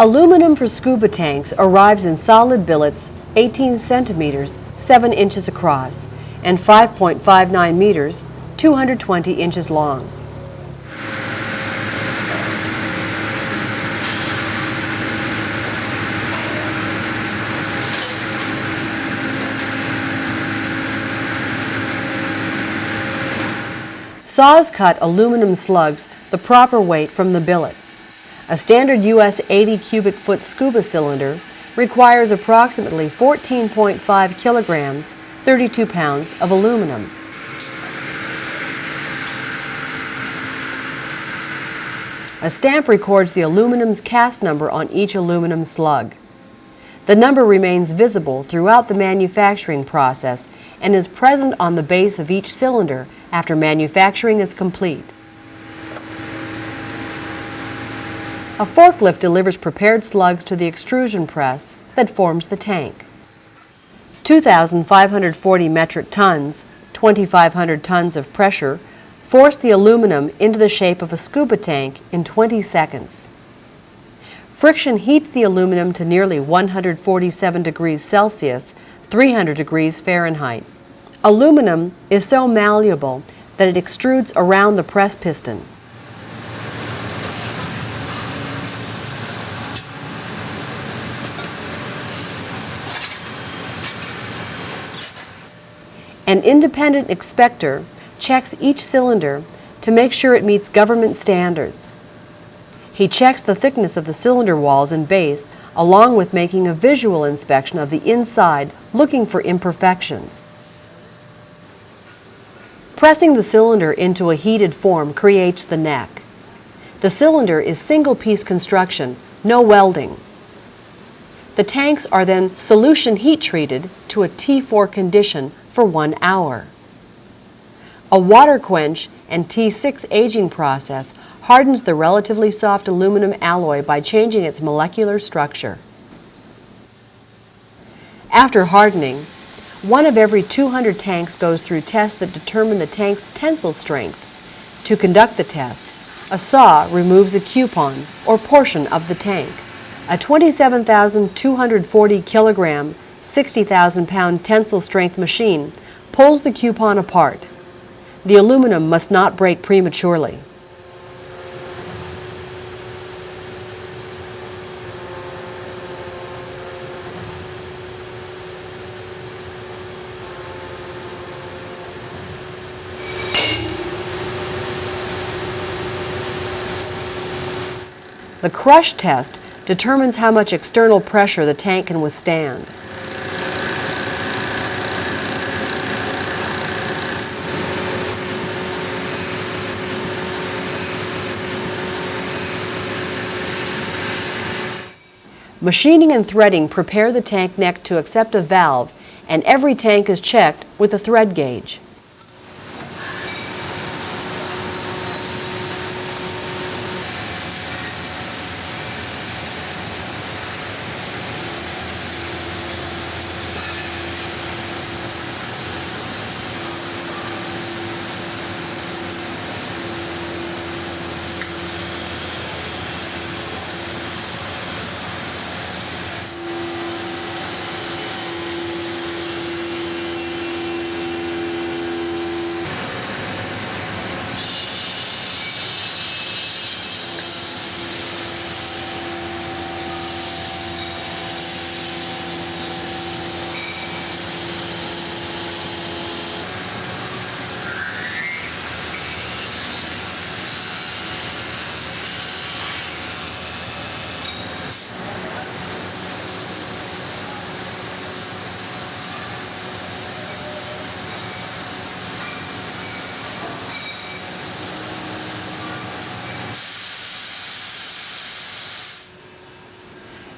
Aluminum for scuba tanks arrives in solid billets 18 centimeters, 7 inches across, and 5.59 meters, 220 inches long. Saws cut aluminum slugs the proper weight from the billet. A standard U.S. 80 cubic foot scuba cylinder requires approximately 14.5 kilograms, 32 pounds of aluminum. A stamp records the aluminum's cast number on each aluminum slug. The number remains visible throughout the manufacturing process and is present on the base of each cylinder after manufacturing is complete. A forklift delivers prepared slugs to the extrusion press that forms the tank. 2,540 metric tons, 2,500 tons of pressure, force the aluminum into the shape of a scuba tank in 20 seconds. Friction heats the aluminum to nearly 147 degrees Celsius, 300 degrees Fahrenheit. Aluminum is so malleable that it extrudes around the press piston. An independent inspector checks each cylinder to make sure it meets government standards. He checks the thickness of the cylinder walls and base, along with making a visual inspection of the inside, looking for imperfections. Pressing the cylinder into a heated form creates the neck. The cylinder is single-piece construction, no welding. The tanks are then solution heat treated to a T4 condition for 1 hour. A water quench and T6 aging process hardens the relatively soft aluminum alloy by changing its molecular structure. After hardening, 1 of every 200 tanks goes through tests that determine the tank's tensile strength. To conduct the test, a saw removes a coupon or portion of the tank. A 27,240 kilogram, 60,000 pound tensile strength machine pulls the coupon apart. The aluminum must not break prematurely. The crush test determines how much external pressure the tank can withstand. Machining and threading prepare the tank neck to accept a valve, and every tank is checked with a thread gauge.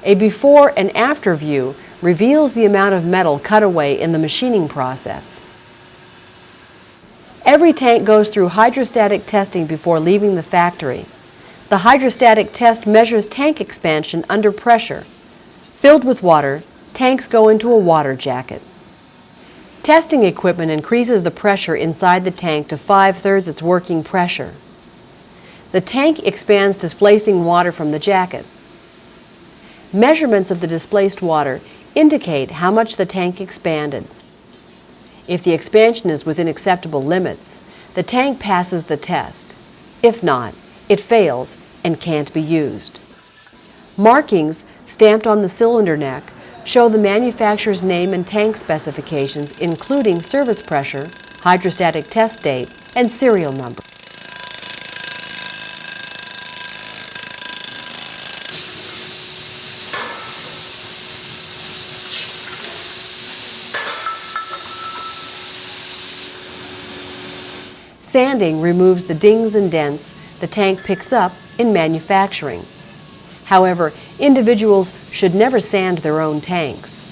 A before and after view reveals the amount of metal cut away in the machining process. Every tank goes through hydrostatic testing before leaving the factory. The hydrostatic test measures tank expansion under pressure. Filled with water, tanks go into a water jacket. Testing equipment increases the pressure inside the tank to 5/3 its working pressure. The tank expands, displacing water from the jacket. Measurements of the displaced water indicate how much the tank expanded. If the expansion is within acceptable limits, the tank passes the test. If not, it fails and can't be used. Markings stamped on the cylinder neck show the manufacturer's name and tank specifications, including service pressure, hydrostatic test date, and serial number. Sanding removes the dings and dents the tank picks up in manufacturing. However, individuals should never sand their own tanks.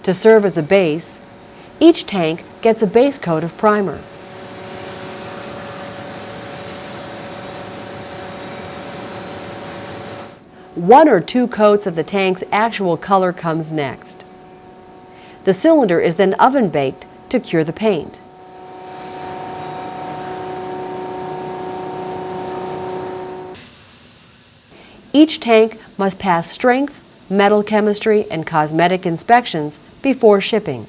To serve as a base, each tank gets a base coat of primer. One or two coats of the tank's actual color comes next. The cylinder is then oven baked to cure the paint. Each tank must pass strength, metal chemistry, and cosmetic inspections before shipping.